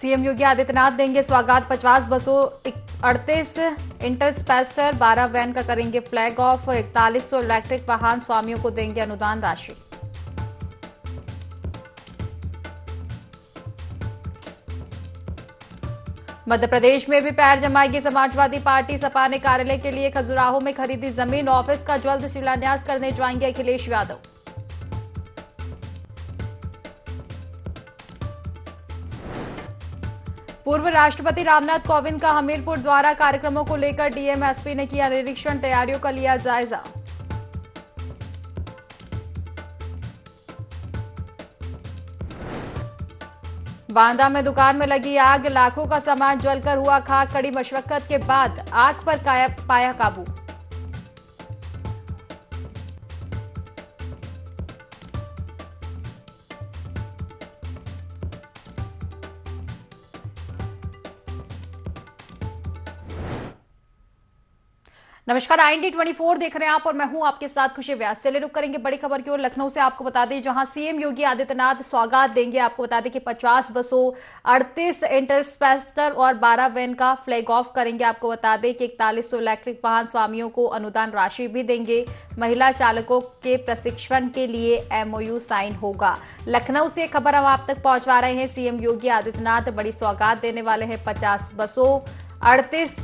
CM Yogi Adityanath देंगे स्वागत। 50 बसों, 38 इंटरस्पेस्टर, 12 वैन का करेंगे फ्लैग ऑफ। 4100 इलेक्ट्रिक वाहन स्वामियों को देंगे अनुदान राशि। मध्य प्रदेश में भी पैर जमाएगी समाजवादी पार्टी। सपा ने कार्यालय के लिए खजुराहो में खरीदी जमीन। ऑफिस का जल्द शिलान्यास करने जाएंगे अखिलेश यादव। पूर्व राष्ट्रपति रामनाथ कोविंद का हमीरपुर द्वारा कार्यक्रमों को लेकर डीएम एसपी ने किया निरीक्षण, तैयारियों का लिया जायजा। बांदा में दुकान में लगी आग, लाखों का सामान जलकर हुआ खाक। कड़ी मशक्कत के बाद आग पर पाया काबू। नमस्कार, IND 24 देख रहे हैं आप और मैं हूं आपके साथ खुशी व्यास। चलिए रुक करेंगे बड़ी खबर की ओर। लखनऊ से आपको बता दें जहां सीएम योगी आदित्यनाथ स्वागत देंगे। आपको बता दें कि 50 बसों, 38 इंटरस्पेस्टर और 12 वैन का फ्लैग ऑफ करेंगे। आपको बता दें कि 4100 इलेक्ट्रिक वाहन स्वामियों को अनुदान राशि भी देंगे। महिला चालकों के प्रशिक्षण के लिए MOU साइन होगा। लखनऊ से खबर हम आप तक पहुंचवा रहे हैं। सीएम योगी आदित्यनाथ बड़ी सौगात देने वाले हैं। 50 बसों, 38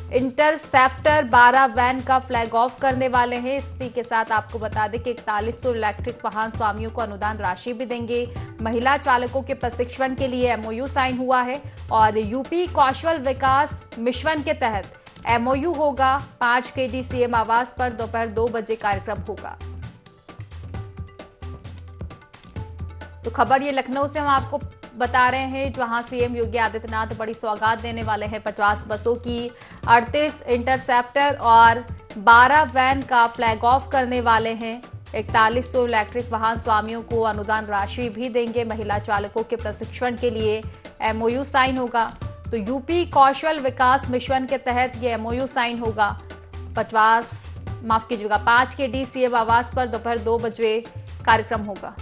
इंटरसेप्टर, 12 वैन का फ्लैग ऑफ करने वाले हैं। इसी के साथ आपको बता दें कि 4100 इलेक्ट्रिक वाहन स्वामियों को अनुदान राशि भी देंगे। महिला चालकों के प्रशिक्षण के लिए MOU साइन हुआ है और यूपी कौशल विकास मिशन के तहत MOU होगा। 5 KD CM आवास पर दोपहर 2 बजे कार्यक्रम होगा। तो खबर ये लखनऊ से हम आपको बता रहे हैं जहां सीएम योगी आदित्यनाथ बड़ी सौगात देने वाले हैं। 50 बसों की, 38 इंटरसेप्टर और 12 वैन का फ्लैग ऑफ करने वाले हैं। 4100 इलेक्ट्रिक वाहन स्वामियों को अनुदान राशि भी देंगे। महिला चालकों के प्रशिक्षण के लिए MOU साइन होगा। तो यूपी कौशल विकास मिशन के तहत ये MOU साइन होगा। 5 KD CM आवास पर दोपहर 2 बजे कार्यक्रम होगा।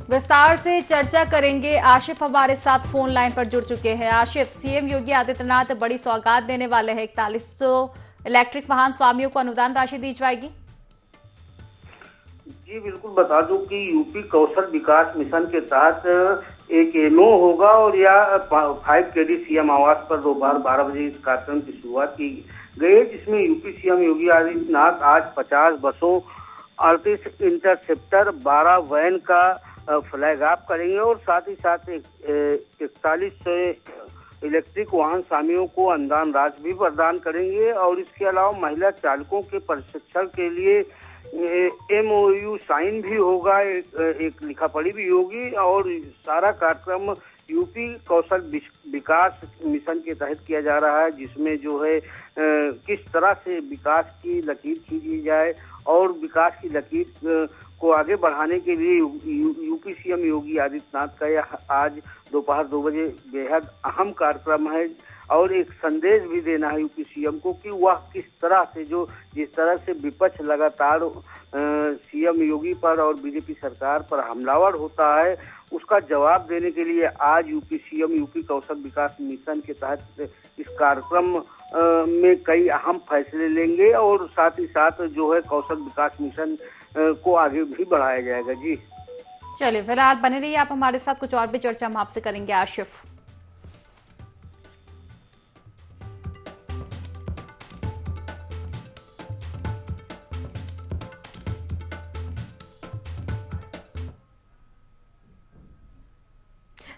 विस्तार से चर्चा करेंगे। आशिफ हमारे साथ फोन लाइन पर जुड़ चुके हैं। आशिफ, सीएम योगी आदित्यनाथ बड़ी सौगात देने वाले हैं। 4100 इलेक्ट्रिक वाहन स्वामियों को अनुदान राशि दी जाएगी। जी बिल्कुल, बता दूं कि यूपी कौशल विकास मिशन के तहत एक MO होगा और यह 5 KD CM आवास पर दोपहर 12 बजे इस कार्यक्रम की शुरुआत की गई है, जिसमें यूपी सीएम योगी आदित्यनाथ आज 50 बसों, 38 इंटरसेप्टर, 12 वैन का फ्लैग ऑफ करेंगे और साथ ही साथ 4100 इलेक्ट्रिक वाहन स्वामियों को अनुदान राशि भी प्रदान करेंगे। और इसके अलावा महिला चालकों के प्रशिक्षण के लिए MOU साइन भी होगा, एक लिखा पढ़ी भी होगी। और सारा कार्यक्रम यूपी कौशल विकास मिशन के तहत किया जा रहा है, जिसमें जो है किस तरह से विकास की लकीर खींची जाए और विकास की लकीर को आगे बढ़ाने के लिए यूपी सीएम योगी आदित्यनाथ का यह आज दोपहर 2 बजे बेहद अहम कार्यक्रम है। और एक संदेश भी देना है यूपी सीएम को कि वह किस तरह से जिस तरह से विपक्ष लगातार सीएम योगी पर और बीजेपी सरकार पर हमलावर होता है, उसका जवाब देने के लिए आज यूपी सीएम यूपी कौशल विकास मिशन के तहत इस कार्यक्रम में कई अहम फैसले लेंगे और साथ ही साथ जो है कौशल विकास मिशन को आगे भी बढ़ाया जाएगा। जी चलिए, फिलहाल बने रहिए आप हमारे साथ, कुछ और भी चर्चा हम आपसे करेंगे। आशिफ,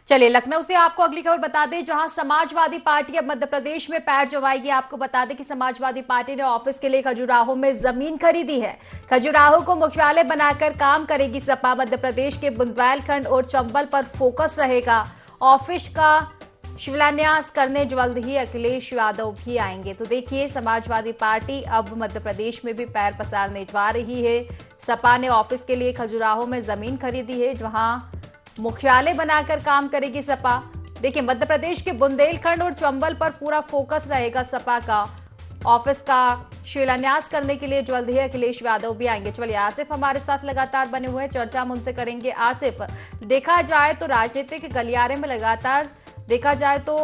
चलिए लखनऊ से आपको अगली खबर बता दें जहां समाजवादी पार्टी अब मध्य प्रदेश में पैर जमाएगी। आपको बता दें कि समाजवादी पार्टी ने ऑफिस के लिए खजुराहो में जमीन खरीदी है। खजुराहो को मुख्यालय बनाकर काम करेगी सपा। मध्य प्रदेश के बुंदेलखंड और चंबल पर फोकस रहेगा। ऑफिस का शिलान्यास करने जल्द ही अखिलेश यादव भी आएंगे। तो देखिए, समाजवादी पार्टी अब मध्य प्रदेश में भी पैर पसारने जा रही है। सपा ने ऑफिस के लिए खजुराहो में जमीन खरीदी है, जहां मुख्यालय बनाकर काम करेगी सपा। देखिए, मध्य प्रदेश के बुंदेलखंड और चंबल पर पूरा फोकस रहेगा सपा का। ऑफिस का शिलान्यास करने के लिए जल्द ही अखिलेश यादव भी आएंगे। चलिए, आसिफ हमारे साथ लगातार बने हुए हैं, चर्चा हम उनसे करेंगे। आसिफ, देखा जाए तो राजनीतिक गलियारे में लगातार देखा जाए तो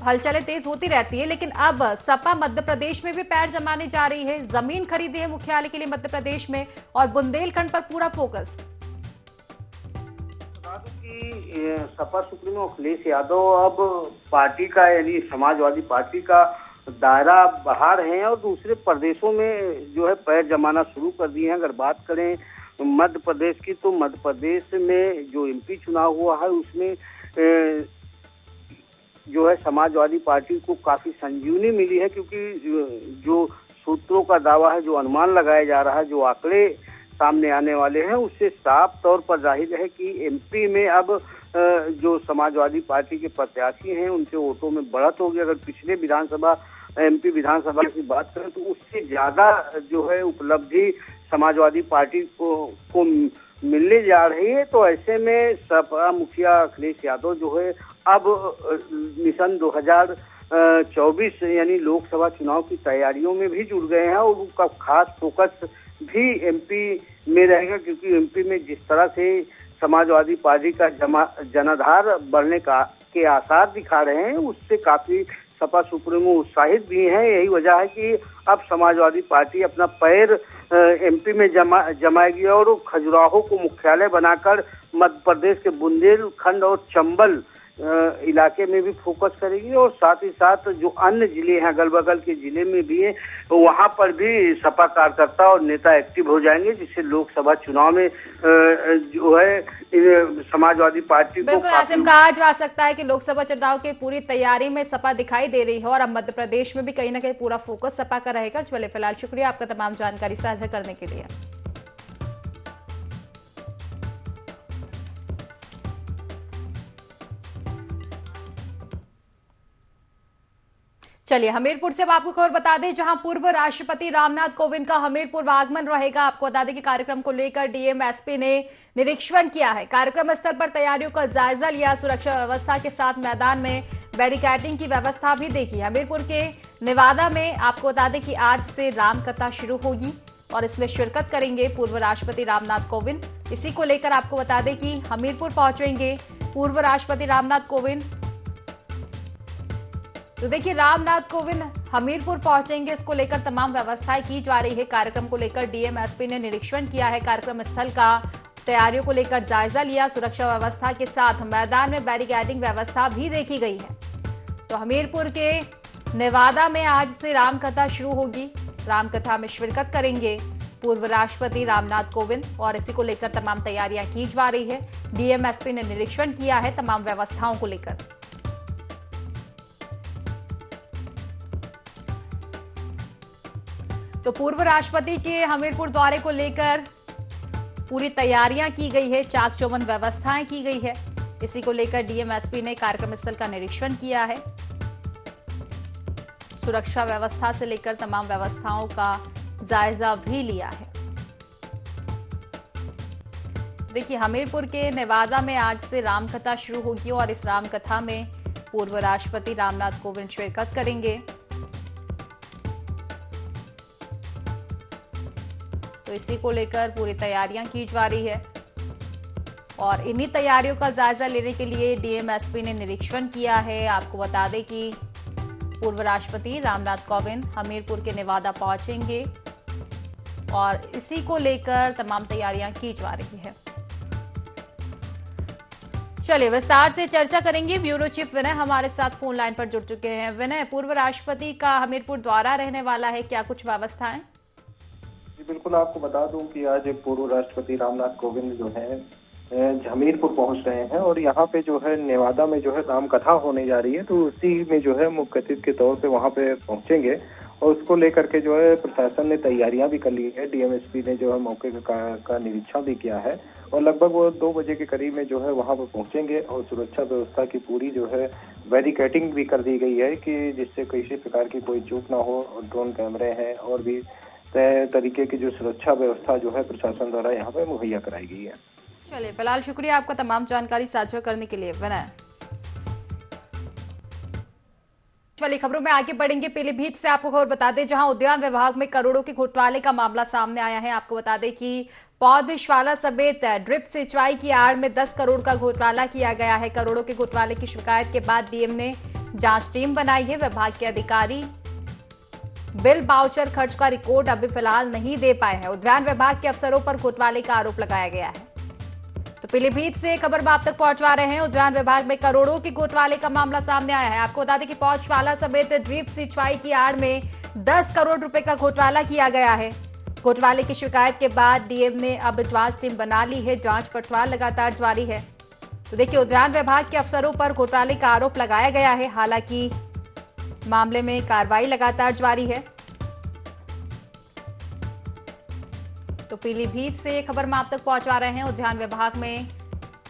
हलचलें तेज होती रहती है, लेकिन अब सपा मध्य प्रदेश में भी पैर जमाने जा रही है, जमीन खरीदी है मुख्यालय के लिए मध्य प्रदेश में और बुंदेलखंड पर पूरा फोकस। सपा सुप्रीमो अखिलेश यादव अब पार्टी का यानी समाजवादी पार्टी का दायरा बढ़ा रहे हैं और दूसरे प्रदेशों में जो है पैर जमाना शुरू कर दिए हैं। अगर बात करें मध्य प्रदेश की तो मध्य प्रदेश में जो एमपी चुनाव हुआ है उसमें जो है समाजवादी पार्टी को काफी संजीवनी मिली है, क्योंकि जो सूत्रों का दावा है, जो अनुमान लगाया जा रहा है, जो आंकड़े सामने आने वाले हैं, उससे साफ तौर पर जाहिर है कि एमपी में अब जो समाजवादी पार्टी के प्रत्याशी हैं उनके वोटों में बढ़त होगी। अगर पिछले एमपी विधानसभा की बात करें तो उससे ज्यादा जो है उपलब्धि समाजवादी पार्टी को मिलने जा रही है। तो ऐसे में सपा मुखिया अखिलेश यादव जो है अब मिशन 2024 यानी लोकसभा चुनाव की तैयारियों में भी जुड़ गए हैं और उनका खास फोकस भी एमपी में रहेगा, क्योंकि एमपी में जिस तरह से समाजवादी पार्टी का जनाधार बढ़ने के आसार दिखा रहे हैं उससे काफी सपा सुप्रीमो उत्साहित भी हैं। यही वजह है कि अब समाजवादी पार्टी अपना पैर एमपी में जमाएगी और खजुराहो को मुख्यालय बनाकर मध्य प्रदेश के बुंदेलखंड और चंबल इलाके में भी फोकस करेगी और साथ ही साथ जो अन्य जिले हैं अगल बगल के जिले में भी है तो वहां पर भी सपा कार्यकर्ता और नेता एक्टिव हो जाएंगे, जिससे लोकसभा चुनाव में जो है समाजवादी पार्टी को बिल्कुल आसिम, कहा जा सकता है कि लोकसभा चुनाव की पूरी तैयारी में सपा दिखाई दे रही है और अब मध्य प्रदेश में भी कहीं ना कहीं पूरा फोकस सपा का रहेगा। चलिए, फिलहाल शुक्रिया आपका तमाम जानकारी साझा करने के लिए। चलिए, हमीरपुर से अब आपको खबर बता दें, जहां पूर्व राष्ट्रपति रामनाथ कोविंद का हमीरपुर आगमन रहेगा। आपको बता दें कि कार्यक्रम को लेकर डीएम एसपी ने निरीक्षण किया है, कार्यक्रम स्थल पर तैयारियों का जायजा लिया, सुरक्षा व्यवस्था के साथ मैदान में बैरिकेडिंग की व्यवस्था भी देखी। हमीरपुर के नेवादा में आपको बता दें कि आज से रामकथा शुरू होगी और इसमें शिरकत करेंगे पूर्व राष्ट्रपति रामनाथ कोविंद। इसी को लेकर आपको बता दें कि हमीरपुर पहुंचेंगे पूर्व राष्ट्रपति रामनाथ कोविंद। तो देखिए, रामनाथ कोविंद हमीरपुर पहुंचेंगे, इसको लेकर तमाम व्यवस्थाएं की जा रही है। कार्यक्रम को लेकर डीएम एसपी ने निरीक्षण किया है, कार्यक्रम स्थल का तैयारियों को लेकर जायजा लिया, सुरक्षा व्यवस्था के साथ मैदान में बैरिकेडिंग व्यवस्था भी देखी गई है। तो हमीरपुर के नेवादा में आज से रामकथा शुरू होगी, रामकथा में शिरकत करेंगे पूर्व राष्ट्रपति रामनाथ कोविंद और इसी को लेकर तमाम तैयारियां की जा रही है। डीएम एसपी ने निरीक्षण किया है तमाम व्यवस्थाओं को लेकर। तो पूर्व राष्ट्रपति के हमीरपुर दौरे को लेकर पूरी तैयारियां की गई है, चाक चौबंद व्यवस्थाएं की गई है। इसी को लेकर डीएम एसपी ने कार्यक्रम स्थल का निरीक्षण किया है, सुरक्षा व्यवस्था से लेकर तमाम व्यवस्थाओं का जायजा भी लिया है। देखिए, हमीरपुर के नेवादा में आज से रामकथा शुरू होगी और इस रामकथा में पूर्व राष्ट्रपति रामनाथ कोविंद शिरकत करेंगे। तो इसी को लेकर पूरी तैयारियां की जा रही है और इन्हीं तैयारियों का जायजा लेने के लिए डीएम एसपी ने निरीक्षण किया है। आपको बता दें कि पूर्व राष्ट्रपति रामनाथ कोविंद हमीरपुर के नेवादा पहुंचेंगे और इसी को लेकर तमाम तैयारियां की जा रही है। चलिए, विस्तार से चर्चा करेंगे। ब्यूरो चीफ विनय हमारे साथ फोन लाइन पर जुड़ चुके हैं। विनय, पूर्व राष्ट्रपति का हमीरपुर दौरा रहने वाला है, क्या कुछ व्यवस्थाएं? बिल्कुल, आपको बता दूं कि आज पूर्व राष्ट्रपति रामनाथ कोविंद जो है हमीरपुर पहुंच रहे हैं और यहाँ पे जो है नेवादा में जो है रामकथा होने जा रही है, तो उसी में जो है मुख्य अतिथि के तौर पे वहाँ पे पहुंचेंगे और उसको लेकर के जो है प्रशासन ने तैयारियां भी कर ली है। डीएमएसपी ने जो है मौके का निरीक्षण भी किया है और लगभग वो 2 बजे के करीब में जो है वहाँ पर पहुंचेंगे और सुरक्षा व्यवस्था की पूरी जो है बैरिकेडिंग भी कर दी गई है कि जिससे किसी प्रकार की कोई चूक ना हो। और ड्रोन कैमरे हैं और भी तरीके की जो सुरक्षा व्यवस्था जो है प्रशासन द्वारा यहाँ पे मुहैया कराई गई है। चलिए, फिलहाल शुक्रिया आपका तमाम जानकारी साझा करने के लिए विनय। वाली खबरों में आगे बढ़ेंगे। पीलीभीत से आपको खबर बता दें, जहां उद्यान विभाग में करोड़ों के घोटाले का मामला सामने आया है। आपको बता दें कि पौधशाला समेत ड्रिप सिंचाई की आड़ में 10 करोड़ का घोटाला किया गया है। करोड़ों के घोटाले की शिकायत के बाद डीएम ने जांच टीम बनाई है। विभाग के अधिकारी बिल बाउचर खर्च का रिकॉर्ड अभी फिलहाल नहीं दे पाए हैं। उद्यान विभाग के अफसरों पर घोटाले का आरोप लगाया गया है। तो पीलीभीत से खबर आप तक पहुंचवा रहे हैं। उद्यान विभाग में करोड़ों के घोटाले का मामला सामने आया है। आपको बता दें कि पौधशाला समेत ड्रिप सिंचाई की आड़ में 10 करोड़ रुपए का घोटाला किया गया है। घोटाले की शिकायत के बाद डीएम ने अब जांच टीम बना ली है। जांच पड़ताल लगातार जारी है। तो देखिए, उद्यान विभाग के अफसरों पर घोटाले का आरोप लगाया गया है। हालांकि मामले में कार्रवाई लगातार जारी है। तो पीलीभीत से खबर आप तक पहुंचा रहे हैं। उद्यान विभाग में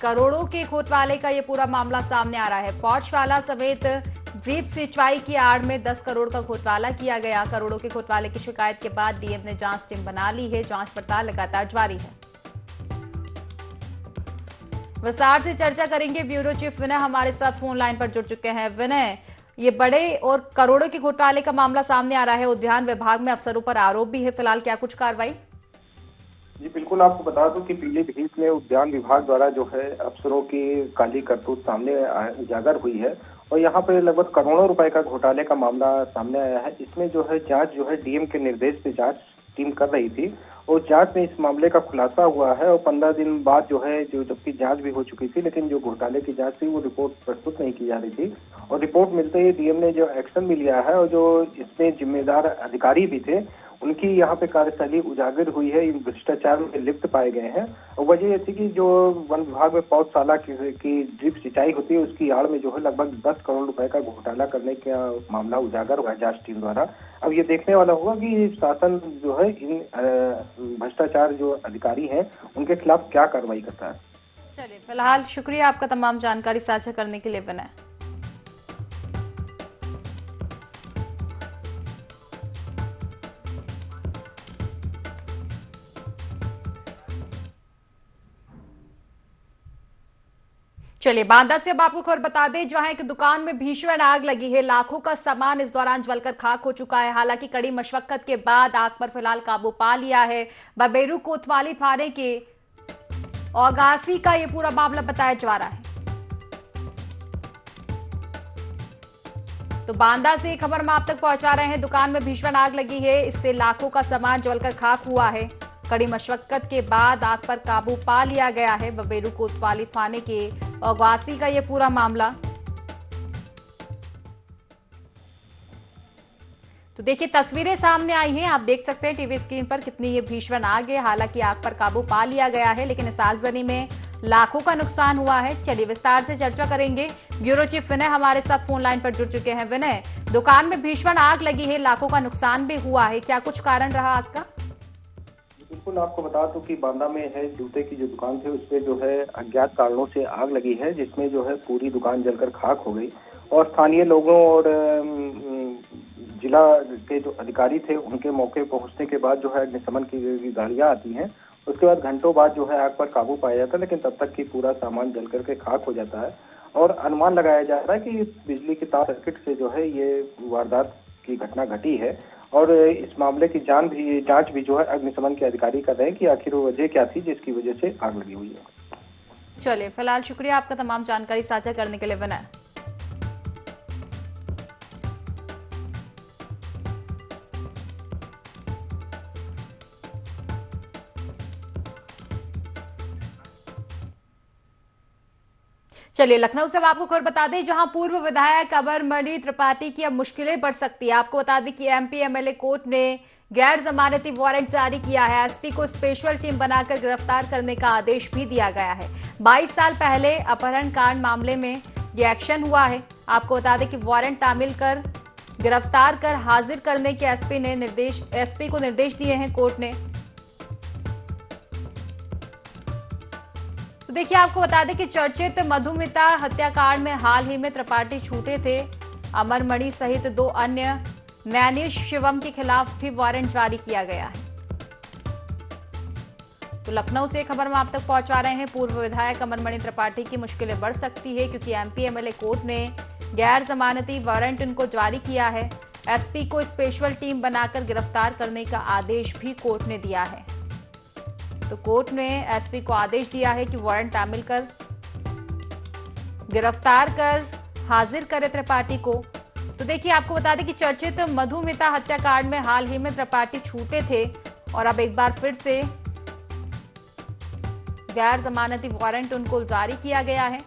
करोड़ों के घोटाले का ये पूरा मामला सामने आ रहा है। पौधशाला समेत ड्रिप सिंचाई की आड़ में 10 करोड़ का घोटाला किया गया। करोड़ों के घोटाले की शिकायत के बाद डीएम ने जांच टीम बना ली है। जांच पड़ताल लगातार जारी है। विस्तार से चर्चा करेंगे। ब्यूरो चीफ विनय हमारे साथ फोन लाइन पर जुड़ चुके हैं। विनय, ये बड़े और करोड़ों के घोटाले का मामला सामने आ रहा है। उद्यान विभाग में अफसरों पर आरोप भी है। फिलहाल क्या कुछ कार्रवाई? जी बिल्कुल, आपको बता दूं कि पीलीभीत में उद्यान विभाग द्वारा जो है अफसरों की काली करतूत सामने उजागर हुई है और यहाँ पे लगभग करोड़ों रुपए का घोटाले का मामला सामने आया है। इसमें जो है जांच जो है डीएम के निर्देश पे जांच टीम कर रही थी और जांच में इस मामले का खुलासा हुआ है और 15 दिन बाद जो है जबकि जांच भी हो चुकी थी, लेकिन जो घोटाले की जांच थी वो रिपोर्ट प्रस्तुत नहीं की जा रही थी और रिपोर्ट मिलते ही डीएम ने जो एक्शन भी लिया है और जो इसमें जिम्मेदार अधिकारी भी थे उनकी यहाँ पे कार्यशैली उजागर हुई है। इन भ्रष्टाचार में लिप्त पाए गए हैं और वजह ये थी कि जो वन विभाग में पौधशाला की ड्रिप सिंचाई होती है उसकी आड़ में जो है लगभग 10 करोड़ रुपए का घोटाला करने का मामला उजागर हुआ है जांच टीम द्वारा। अब ये देखने वाला हुआ कि शासन जो है इन भ्रष्टाचार जो अधिकारी हैं उनके खिलाफ क्या कार्रवाई करता है। चलिए, फिलहाल शुक्रिया आपका तमाम जानकारी साझा करने के लिए विनय। चलिए, बांदा से अब आपको खबर बता दें, जहां एक दुकान में भीषण आग लगी है। लाखों का सामान इस दौरान जलकर खाक हो चुका है। हालांकि कड़ी मशक्कत के बाद आग पर फिलहाल काबू पा लिया है। बबेरू कोतवाली थाने के औगासी का ये पूरा मामला बताया जा रहा है। तो बांदा से खबर हम आप तक पहुंचा रहे हैं। दुकान में भीषण आग लगी है, इससे लाखों का सामान जलकर खाक हुआ है। कड़ी मशक्कत के बाद आग पर काबू पा लिया गया है। बबेरू कोतवाली थाने के औगासी का ये पूरा मामला। तो देखिए, तस्वीरें सामने आई हैं। आप देख सकते हैं टीवी स्क्रीन पर कितनी ये भीषण आग है। हालांकि आग पर काबू पा लिया गया है, लेकिन इस आगजनी में लाखों का नुकसान हुआ है। चलिए, विस्तार से चर्चा करेंगे। ब्यूरो चीफ विनय हमारे साथ फोन लाइन पर जुड़ चुके हैं। विनय, दुकान में भीषण आग लगी है, लाखों का नुकसान भी हुआ है, क्या कुछ कारण रहा आग का? बिल्कुल, आपको बता दूं कि बांदा में है जूते की जो दुकान थी उसपे जो है अज्ञात कारणों से आग लगी है, जिसमें जो है पूरी दुकान जलकर खाक हो गई और स्थानीय लोगों और जिला के जो अधिकारी थे उनके मौके पहुंचने के बाद जो है अग्निशमन की गाड़ियां आती हैं। उसके बाद घंटों बाद जो है आग पर काबू पाया जाता है, लेकिन तब तक की पूरा सामान जलकर के खाक हो जाता है और अनुमान लगाया जा रहा है कि बिजली की तार सर्किट से जो है ये वारदात की घटना घटी है और इस मामले की जांच भी जो है अग्निशमन के अधिकारी कर रहे हैं कि आखिर वो वजह क्या थी जिसकी वजह से आग लगी हुई है। चलिए, फिलहाल शुक्रिया आपका तमाम जानकारी साझा करने के लिए विनय। चलिए, लखनऊ से आपको खबर बता दें, जहां पूर्व विधायक अमरमणि त्रिपाठी की अब मुश्किलें बढ़ सकती है। आपको बता दें कि एमपी एमएलए कोर्ट ने गैर जमानती वारंट जारी किया है। एसपी को स्पेशल टीम बनाकर गिरफ्तार करने का आदेश भी दिया गया है। 22 साल पहले अपहरण कांड मामले में ये एक्शन हुआ है। आपको बता दें कि वारंट तामील कर गिरफ्तार कर हाजिर करने के एसपी को निर्देश दिए हैं कोर्ट ने। तो देखिए, आपको बता दें कि चर्चित मधुमिता हत्याकांड में हाल ही में त्रिपाठी छूटे थे। अमरमणि सहित 2 अन्य नैनिश शिवम के खिलाफ भी वारंट जारी किया गया है। तो लखनऊ से खबर हम आप तक पहुंचा रहे हैं। पूर्व विधायक अमरमणि त्रिपाठी की मुश्किलें बढ़ सकती है क्योंकि एमपी एमएलए कोर्ट ने गैर जमानती वारंट उनको जारी किया है। एसपी को स्पेशल टीम बनाकर गिरफ्तार करने का आदेश भी कोर्ट ने दिया है। तो कोर्ट ने एसपी को आदेश दिया है कि वारंट तामील कर गिरफ्तार कर हाजिर करे त्रिपाठी को। तो देखिए, आपको बता दें कि चर्चित मधुमिता हत्याकांड में हाल ही में त्रिपाठी छूटे थे और अब एक बार फिर से गैर जमानती वारंट उनको जारी किया गया है।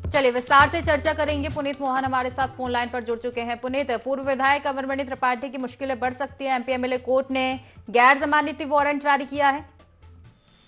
चलिए विस्तार से चर्चा करेंगे। पुनीत मोहन हमारे साथ फोन लाइन पर जुड़ चुके हैं। पुनीत, पूर्व विधायक अमरमणि त्रिपाठी की मुश्किलें बढ़ सकती है। एमपी एमएलए कोर्ट ने गैर जमानती वारंट जारी किया है।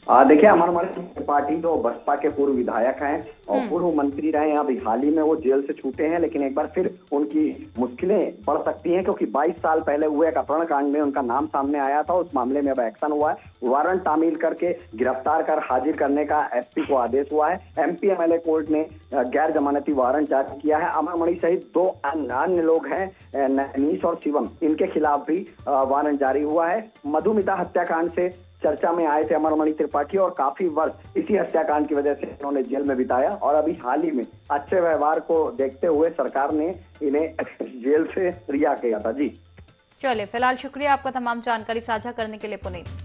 देखिए, अमरमणि त्रिपाठी तो बसपा के पूर्व विधायक हैं और पूर्व मंत्री रहे हैं। अभी हाल ही में वो जेल से छूटे हैं, लेकिन एक बार फिर उनकी मुश्किलें बढ़ सकती हैं क्योंकि 22 साल पहले हुए एक अपहरण कांड में उनका नाम सामने आया था। उस मामले में अब एक्शन हुआ है। वारंट तामील करके गिरफ्तार कर हाजिर करने का एसपी को आदेश हुआ है। एमपी एमएलए कोर्ट ने गैर जमानती वारंट जारी किया है। अमरमणि सहित 2 अन्य लोग हैं, नैनीश और शिवम, इनके खिलाफ भी वारंट जारी हुआ है। मधुमिता हत्याकांड से चर्चा में आए थे अमरमणि त्रिपाठी और काफी वर्ष इसी हत्याकांड की वजह से उन्होंने जेल में बिताया और अभी हाल ही में अच्छे व्यवहार को देखते हुए सरकार ने इन्हें जेल से रिहा किया था। जी चलिए, फिलहाल शुक्रिया आपका तमाम जानकारी साझा करने के लिए पुनीत।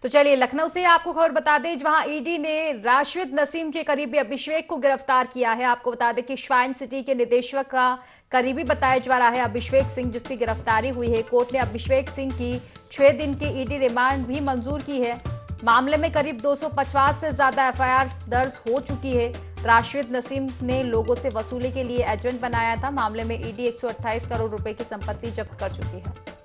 तो चलिए लखनऊ से आपको खबर बता दें, जहां ईडी ने राशिद नसीम के करीबी अभिषेक को गिरफ्तार किया है। आपको बता दें कि श्राइन सिटी के निदेशक का करीबी बताया जा रहा है अभिषेक सिंह, जिसकी गिरफ्तारी हुई है। कोर्ट ने अभिषेक सिंह की 6 दिन की ईडी रिमांड भी मंजूर की है। मामले में करीब 250 से ज्यादा एफआईआर दर्ज हो चुकी है। राशिद नसीम ने लोगों से वसूली के लिए एजेंट बनाया था। मामले में ईडी 128 करोड़ रुपए की संपत्ति जब्त कर चुकी है।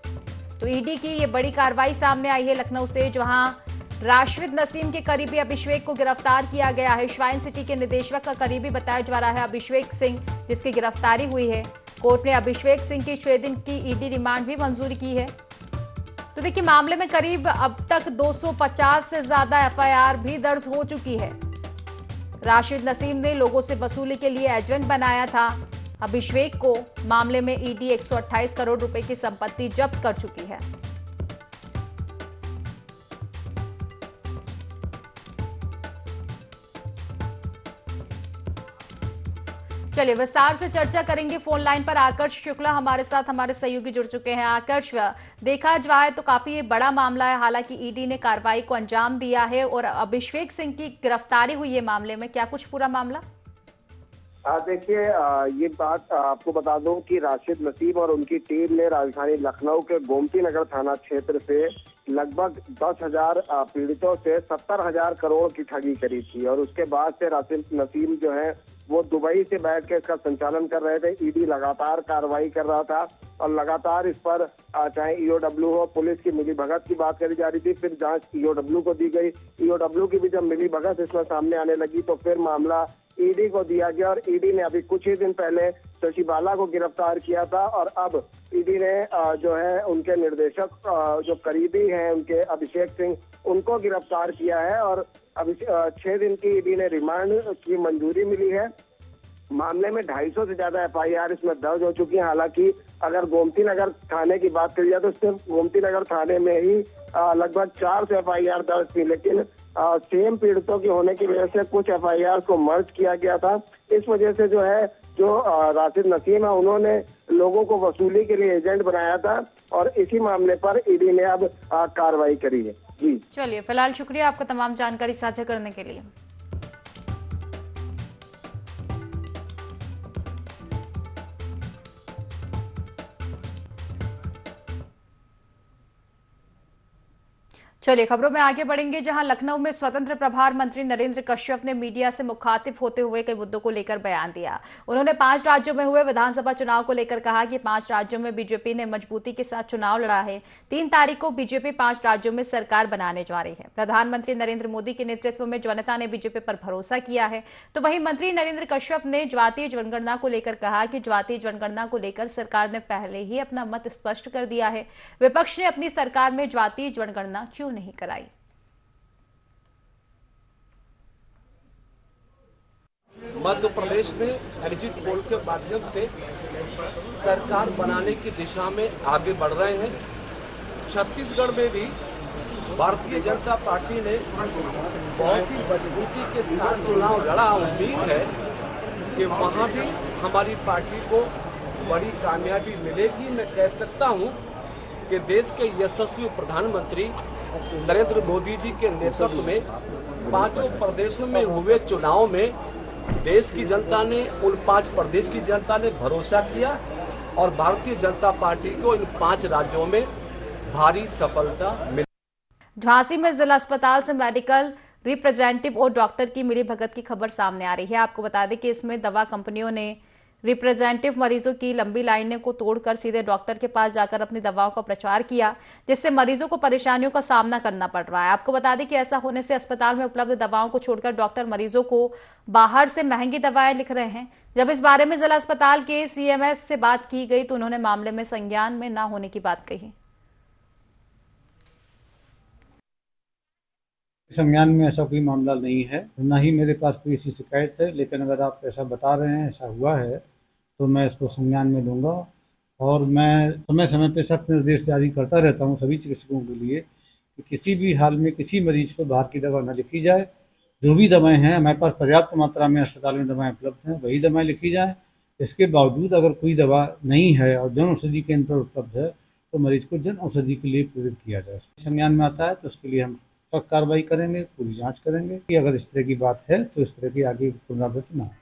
तो ईडी की ये बड़ी कार्रवाई सामने आई है लखनऊ से, जहां राशिद नसीम के करीबी अभिषेक को गिरफ्तार किया गया है। श्राइन सिटी के निदेशक का करीबी बताया जा रहा है अभिषेक सिंह, जिसकी गिरफ्तारी हुई है। कोर्ट ने अभिषेक सिंह की 6 दिन की ईडी रिमांड भी मंजूर की है। तो देखिए, मामले में करीब अब तक 250 से ज्यादा एफआईआर भी दर्ज हो चुकी है। राशिद नसीम ने लोगों से वसूली के लिए एजेंट बनाया था अभिषेक को। मामले में ईडी 128 करोड़ रुपए की संपत्ति जब्त कर चुकी है। चलिए विस्तार से चर्चा करेंगे। फोन लाइन पर आकर्ष शुक्ला हमारे साथ हमारे सहयोगी जुड़ चुके हैं। आकर्ष, देखा जाए तो काफी बड़ा मामला है। हालांकि ईडी ने कार्रवाई को अंजाम दिया है और अभिषेक सिंह की गिरफ्तारी हुई है। मामले में क्या कुछ पूरा मामला? देखिए, ये बात आपको बता दूं कि राशिद नसीम और उनकी टीम ने राजधानी लखनऊ के गोमती नगर थाना क्षेत्र से लगभग 10,000 पीड़ितों से 70,000 करोड़ की ठगी करी थी और उसके बाद से राशिद नसीम जो है वो दुबई से बैठ के इसका संचालन कर रहे थे। ईडी लगातार कार्रवाई कर रहा था और लगातार इस पर चाहे ईओडब्ल्यू हो, पुलिस की मिलीभगत की बात करी जा रही थी। फिर जांच ईओडब्ल्यू को दी गई। ईओडब्ल्यू की भी जब मिलीभगत इसमें सामने आने लगी तो फिर मामला ईडी को दिया गया और ईडी ने अभी कुछ ही दिन पहले शशि बाला को गिरफ्तार किया था और अब ईडी ने जो है उनके निर्देशक जो करीबी हैं उनके अभिषेक सिंह, उनको गिरफ्तार किया है और अभी 6 दिन की ईडी ने रिमांड की मंजूरी मिली है। मामले में 250 से ज्यादा एफआईआर इसमें दर्ज हो चुकी है। हालांकि अगर गोमती नगर थाने की बात करी जाए तो सिर्फ गोमती नगर थाने में ही लगभग 400 एफआईआर दर्ज थी, लेकिन सेम पीड़ितों की होने की वजह से कुछ एफआईआर को मर्ज किया गया था। इस वजह से जो है राशिद नसीम है उन्होंने लोगों को वसूली के लिए एजेंट बनाया था और इसी मामले पर ईडी ने अब कार्रवाई करी है। जी चलिए, फिलहाल शुक्रिया आपका तमाम जानकारी साझा करने के लिए। चलिए खबरों में आगे बढ़ेंगे, जहां लखनऊ में स्वतंत्र प्रभार मंत्री नरेंद्र कश्यप ने मीडिया से मुखातिब होते हुए कई मुद्दों को लेकर बयान दिया। उन्होंने 5 राज्यों में हुए विधानसभा चुनाव को लेकर कहा कि 5 राज्यों में बीजेपी ने मजबूती के साथ चुनाव लड़ा है। 3 तारीख को बीजेपी 5 राज्यों में सरकार बनाने जा रही है। प्रधानमंत्री नरेंद्र मोदी के नेतृत्व में जनता ने बीजेपी पर भरोसा किया है। तो वहीं मंत्री नरेंद्र कश्यप ने जातीय जनगणना को लेकर कहा कि जातीय जनगणना को लेकर सरकार ने पहले ही अपना मत स्पष्ट कर दिया है। विपक्ष ने अपनी सरकार में जातीय जनगणना क्यों नहीं कराई। मध्य प्रदेश में एग्जिट पोल के माध्यम से सरकार बनाने की दिशा में आगे बढ़ रहे हैं। छत्तीसगढ़ में भी भारतीय जनता पार्टी ने बहुत ही मजबूती के साथ चुनाव लड़ा। उम्मीद है कि वहां भी हमारी पार्टी को बड़ी कामयाबी मिलेगी। मैं कह सकता हूं कि देश के यशस्वी प्रधानमंत्री नरेंद्र मोदी जी के नेतृत्व में 5 प्रदेशों में हुए चुनाव में देश की जनता ने, उन 5 प्रदेश की जनता ने भरोसा किया और भारतीय जनता पार्टी को इन 5 राज्यों में भारी सफलता मिली। झांसी में जिला अस्पताल से मेडिकल रिप्रेजेंटेटिव और डॉक्टर की मिलीभगत की खबर सामने आ रही है। आपको बता दें कि इसमें दवा कंपनियों ने रिप्रेजेंटेटिव मरीजों की लंबी लाइनें को तोड़कर सीधे डॉक्टर के पास जाकर अपनी दवाओं का प्रचार किया, जिससे मरीजों को परेशानियों का सामना करना पड़ रहा है। आपको बता दें कि ऐसा होने से अस्पताल में उपलब्ध दवाओं को छोड़कर डॉक्टर मरीजों को बाहर से महंगी दवाएं लिख रहे हैं। जब इस बारे में जिला अस्पताल के सीएमएस से बात की गई तो उन्होंने मामले में संज्ञान में न होने की बात कही। संज्ञान में ऐसा कोई मामला नहीं है, न ही मेरे पास कोई ऐसी शिकायत है। लेकिन अगर आप ऐसा बता रहे हैं, ऐसा हुआ है, तो मैं इसको संज्ञान में लूँगा और मैं समय समय पर सख्त निर्देश जारी करता रहता हूँ सभी चिकित्सकों के लिए कि किसी भी हाल में किसी मरीज को बाहर की दवा न लिखी जाए। जो भी दवाएं हैं, हमारे पास पर्याप्त मात्रा में अस्पताल में दवाएं उपलब्ध हैं, वही दवाएं लिखी जाएं। इसके बावजूद अगर कोई दवा नहीं है और जन औषधि केंद्र पर उपलब्ध है तो मरीज को जन औषधि के लिए प्रेरित किया जाए। संज्ञान में आता है तो उसके लिए हम सख्त कार्रवाई करेंगे, पूरी जांच करेंगे कि अगर इस तरह की बात है तो इस तरह की आगे पुनरावृत्ति न हो।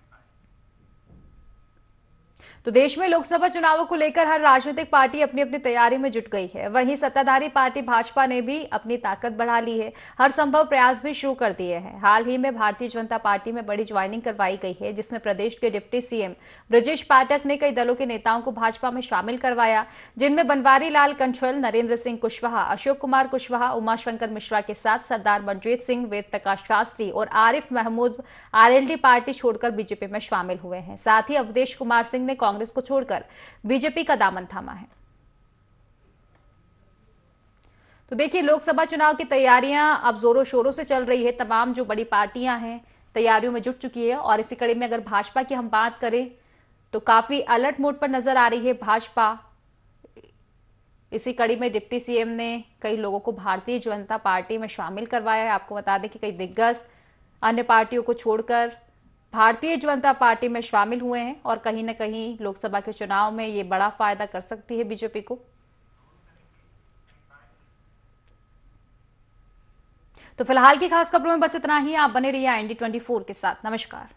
तो देश में लोकसभा चुनावों को लेकर हर राजनीतिक पार्टी अपनी अपनी तैयारी में जुट गई है। वहीं सत्ताधारी पार्टी भाजपा ने भी अपनी ताकत बढ़ा ली है, हर संभव प्रयास भी शुरू कर दिए हैं। हाल ही में भारतीय जनता पार्टी में बड़ी ज्वाइनिंग करवाई गई है, जिसमें प्रदेश के डिप्टी सीएम ब्रजेश पाठक ने कई दलों के नेताओं को भाजपा में शामिल करवाया, जिनमें बनवारी लाल कंछल, नरेंद्र सिंह कुशवाहा, अशोक कुमार कुशवाहा, उमाशंकर मिश्रा के साथ सरदार मनजीत सिंह, वेद प्रकाश शास्त्री और आरिफ महमूद आरएलडी पार्टी छोड़कर बीजेपी में शामिल हुए हैं। साथ ही अवधेश कुमार सिंह ने कांग्रेस को छोड़कर बीजेपी का दामन थामा है। तो देखिए, लोकसभा चुनाव की तैयारियां अब जोरों शोरों से चल रही है। तमाम जो बड़ी पार्टियां हैं तैयारियों में जुट चुकी है और इसी कड़ी में अगर भाजपा की हम बात करें तो काफी अलर्ट मोड पर नजर आ रही है भाजपा। इसी कड़ी में डिप्टी सीएम ने कई लोगों को भारतीय जनता पार्टी में शामिल करवाया है। आपको बता दें कि कई दिग्गज अन्य पार्टियों को छोड़कर भारतीय जनता पार्टी में शामिल हुए हैं और कहीं न कहीं लोकसभा के चुनाव में ये बड़ा फायदा कर सकती है बीजेपी को। तो फिलहाल की खास खबरों में बस इतना ही। आप बने रहिए IND24 के साथ। नमस्कार।